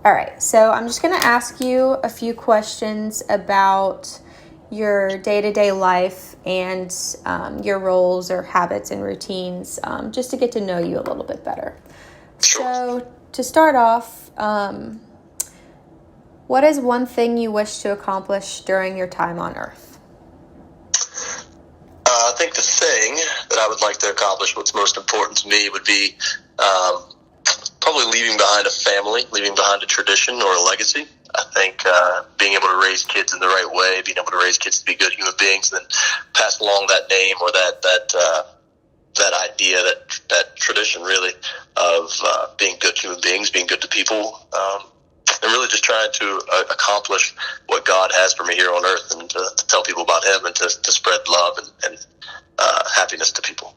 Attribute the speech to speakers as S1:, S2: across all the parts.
S1: All right, so I'm just going to ask you a few questions about your day-to-day life and your roles or habits and routines, just to get to know you a little bit better.
S2: Sure.
S1: So to start off, what is one thing you wish to accomplish during your time on Earth?
S2: I think the thing that I would like to accomplish, what's most important to me, would be probably leaving behind a family, leaving behind a tradition or a legacy. I think being able to raise kids in the right way, being able to raise kids to be good human beings, and then pass along that name or that idea, that tradition, really, of being good human beings, being good to people, and really just trying to accomplish what God has for me here on earth, and to tell people about Him, and to spread love and happiness to people.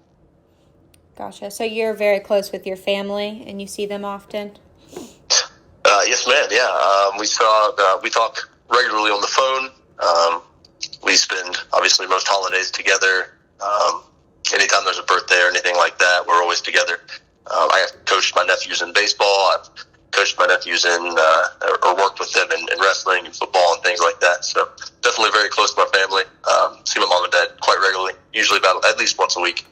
S1: Gotcha. So you're very close with your family, and you see them often?
S2: Yes, ma'am. Yeah, we talk regularly on the phone. We spend obviously most holidays together. Anytime there's a birthday or anything like that, we're always together. I have coached my nephews in baseball. I've coached my nephews or worked with them in wrestling and football and things like that. So definitely very close to my family. See my mom and dad quite regularly, usually about at least once a week.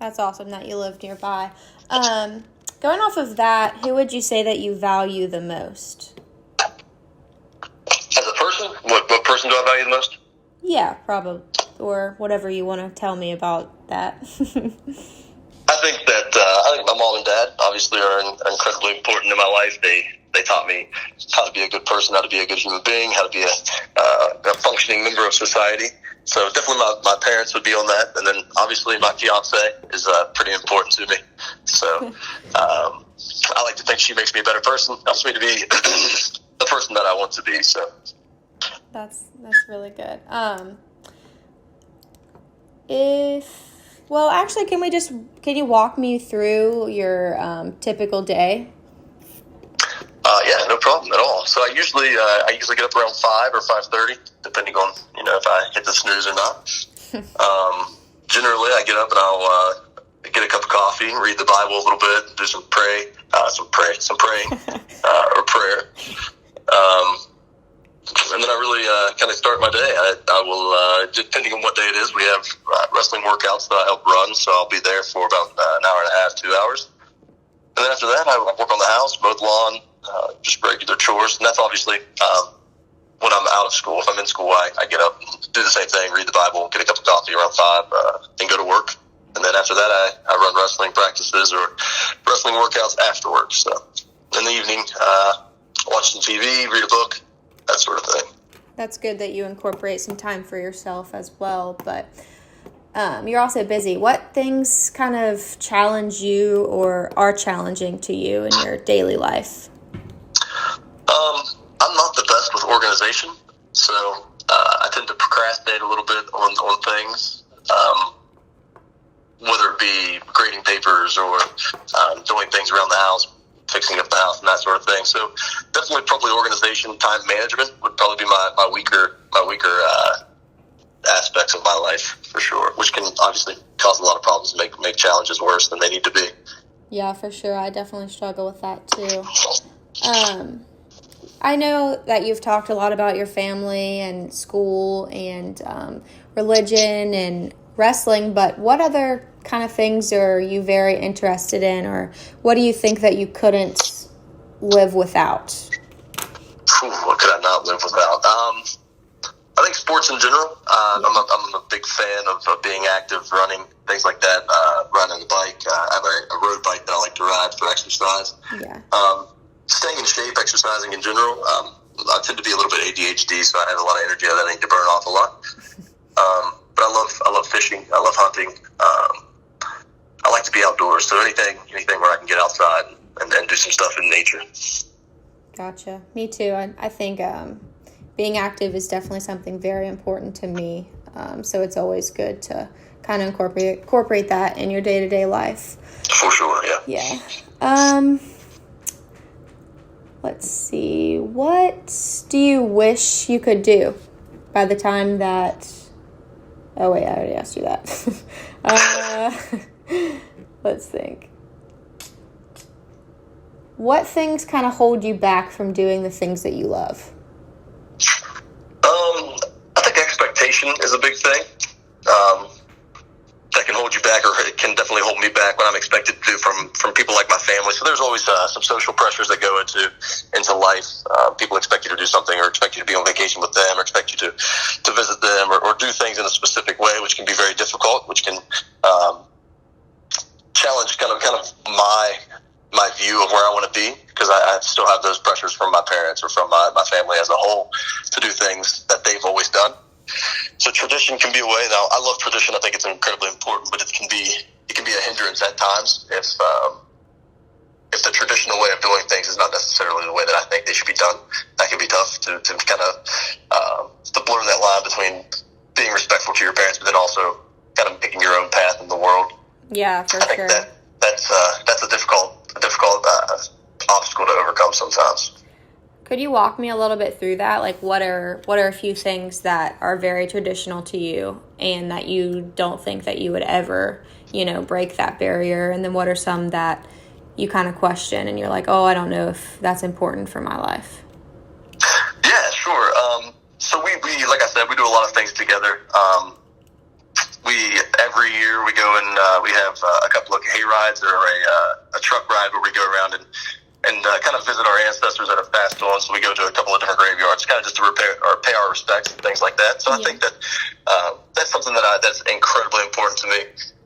S1: That's awesome that you live nearby. Going off of that, who would you say that you value the most?
S2: As a person, what person do I value the most?
S1: Yeah, probably, or whatever you want to tell me about that.
S2: I think my mom and dad obviously are incredibly important in my life. They taught me how to be a good person, how to be a good human being, how to be a functioning member of society. So definitely my parents would be on that. And then obviously my fiance is pretty important to me. So I like to think she makes me a better person, helps me to be the person that I want to be. So
S1: that's really good. Can you walk me through your typical day?
S2: Yeah, no problem at all. So I usually get up around 5 or 5:30, depending on if I hit the snooze or not. Generally, I get up and I'll get a cup of coffee, read the Bible a little bit, do some praying or prayer. And then I really kind of start my day. I will, depending on what day it is, we have wrestling workouts that I help run, so I'll be there for about an hour and a half, 2 hours. And then after that, I work on the house, mow the lawn, just regular chores. And that's obviously when I'm out of school. If I'm in school, I get up and do the same thing, read the Bible, get a cup of coffee around 5, and go to work. And then after that, I run wrestling practices or wrestling workouts afterwards. So in the evening, watch some TV, read a book, that sort of thing.
S1: That's good that you incorporate some time for yourself as well, but you're also busy. What things kind of challenge you or are challenging to you in your daily life?
S2: I'm not the best with organization, so I tend to procrastinate a little bit on things, whether it be grading papers or doing things around the house, fixing up the house and that sort of thing. So definitely probably organization, time management would probably be my weaker aspects of my life for sure, which can obviously cause a lot of problems and make challenges worse than they need to be.
S1: Yeah, for sure. I definitely struggle with that too. I know that you've talked a lot about your family and school and religion and wrestling, but what other kind of things are you very interested in, or what do you think that you couldn't live without?
S2: What could I not live without? I think sports in general. I'm a big fan of being active, running, things like that. Riding the bike. I have a road bike that I like to ride for exercise.
S1: Yeah.
S2: Staying in shape, exercising in general. I tend to be a little bit ADHD, so I have a lot of energy that I need to burn off a lot. But I love fishing. I love hunting. I like to be outdoors, so anything where I can get outside and do some stuff in nature.
S1: Gotcha. Me too. I think being active is definitely something very important to me. So it's always good to kind of incorporate that in your day-to-day life.
S2: For sure, yeah.
S1: Yeah. Let's see. What do you wish you could do by the time that... Oh, wait, I already asked you that. Let's think. what things kind of hold you back from doing the things that you love?
S2: I think expectation is a big thing. That can hold you back, or it can definitely hold me back when I'm expected to do from people like my family. So there's always some social pressures that go into life. People expect you to do something, or expect you to be on vacation with them, or expect you to visit them, or do things in a specific way, which can be very difficult, which can challenge kind of my view of where I want to be, because I still have those pressures from my parents or from my family as a whole to do things that they've always done. So tradition can be a way. Now, I love tradition. I think it's incredibly important, but it can be a hindrance at times if the traditional way of doing things is not necessarily the way that I think they should be done. That can be tough to kind of to blur that line between being respectful to your parents, but then also kind of making your own path in the world.
S1: Yeah, for sure.
S2: That's a difficult obstacle to overcome sometimes.
S1: Could you walk me a little bit through that? Like, what are a few things that are very traditional to you and that you don't think that you would ever, break that barrier? And then what are some that you kind of question and you're like, oh, I don't know if that's important for my life?
S2: Yeah, sure. So we like I said, we do a lot of things together. Every year we go and we have a couple of hay rides or a truck ride where we go around and kind of visit our ancestors that have passed on. So we go to a couple of different graveyards, kind of just to pay our respects and things like that. So I think that that's something that's incredibly important to me.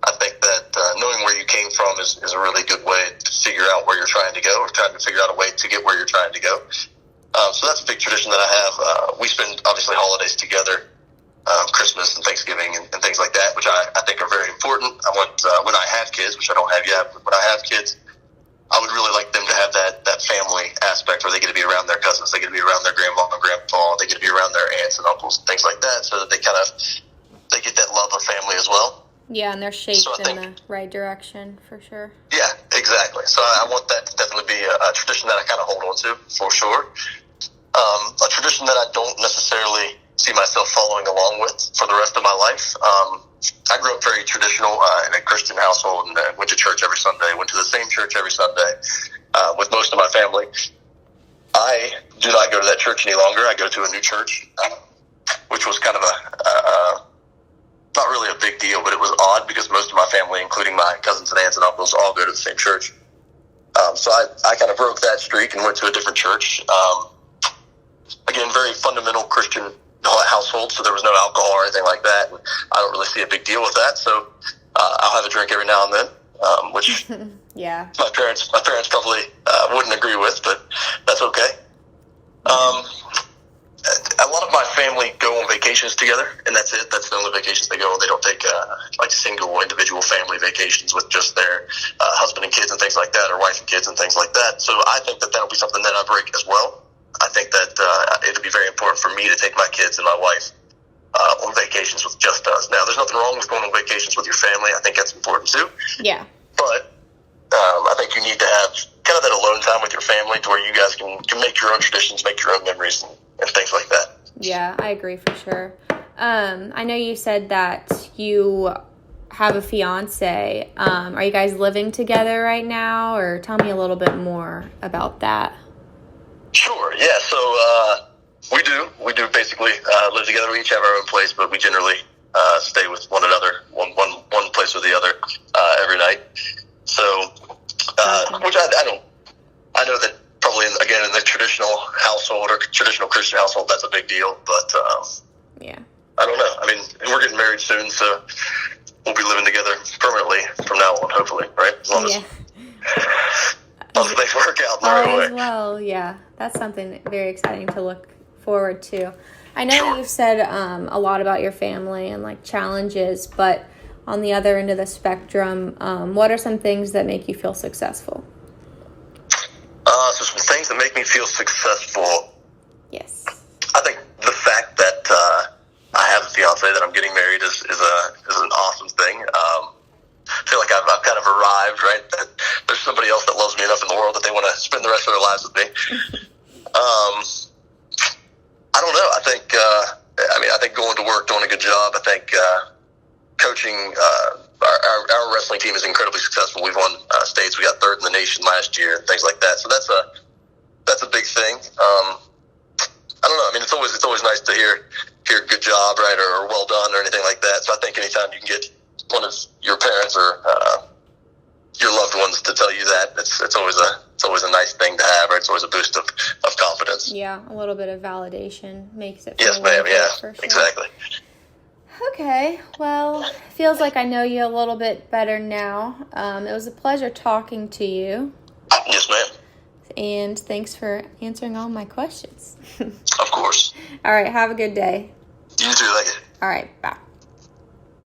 S2: I think that knowing where you came from is a really good way to figure out where you're trying to go, or trying to figure out a way to get where you're trying to go. So that's a big tradition that I have. We spend, obviously, holidays together, Christmas and Thanksgiving and things like that, which I think are very important. I want, when I have kids, which I don't have yet, but when I have kids, I would really like them to have that family aspect where they get to be around their cousins, they get to be around their grandma and grandpa, they get to be around their aunts and uncles and things like that, so that they get that love of family as well.
S1: Yeah, and they're shaped in the right direction, for sure.
S2: Yeah, exactly. So I want that to definitely be a tradition that I kind of hold on to, for sure. A tradition that I don't necessarily see myself following along with for the rest of my life. I grew up very traditional in a Christian household, and went to church every Sunday, went to the same church every Sunday with most of my family. I do not go to that church any longer. I go to a new church, which was kind of not really a big deal, but it was odd because most of my family, including my cousins and aunts and uncles, all go to the same church. So I kind of broke that streak and went to a different church. Again, very fundamental Christian household, so there was no alcohol or anything like that. And I don't really see a big deal with that, so I'll have a drink every now and then, which
S1: yeah,
S2: my parents probably wouldn't agree with, but that's okay. A lot of my family go on vacations together, and that's it. That's the only vacations they go on. They don't take like single individual family vacations with just their husband and kids and things like that, or wife and kids and things like that. So I think that that'll be something that I break as well. I think that it'll be very important for me to take my kids and my wife on vacations with just us. Now, there's nothing wrong with going on vacations with your family. I think that's important too.
S1: Yeah.
S2: But I think you need to have kind of that alone time with your family to where you guys can make your own traditions, make your own memories, and things like that.
S1: Yeah, I agree for sure. I know you said that you have a fiance. Are you guys living together right now, or tell me a little bit more about that?
S2: Sure, yeah. So we do basically live together. We each have our own place, but we generally stay with one another, one place or the other every night. So, which I know that probably again in the traditional household or traditional Christian household, that's a big deal. But
S1: yeah,
S2: I don't know. I mean, we're getting married soon, so we'll be living together permanently from now on, hopefully, right? As long as things work out the right way.
S1: Well, yeah, that's something very exciting to look forward to. I know you've said a lot about your family and like challenges, but on the other end of the spectrum, what are some things that make you feel successful?
S2: So some things that make me feel successful.
S1: Yes.
S2: I think the fact that I have a fiance, that I'm getting married, is an awesome thing. I feel like I've kind of arrived, right? That there's somebody else that loves me enough in the world that they want to spend the rest of their lives with me. I don't know. I think going to work, doing a good job, I think coaching. Our wrestling team is incredibly successful. We've won states. We got third in the nation last year, things like that. So that's a big thing. I don't know. I mean, it's always nice to hear good job, right, or well done, or anything like that. So I think anytime you can get one of your parents or your loved ones to tell you that, it's always a nice thing to have, right? It's always a boost of confidence.
S1: Yeah, a little bit of validation makes it.
S2: Yes, ma'am. Yeah, sure. Exactly.
S1: Okay, well, feels like I know you a little bit better now. It was a pleasure talking to you.
S2: Yes, ma'am.
S1: And thanks for answering all my questions.
S2: Of course.
S1: All right, have a good day.
S2: You too, thank you.
S1: All right, bye.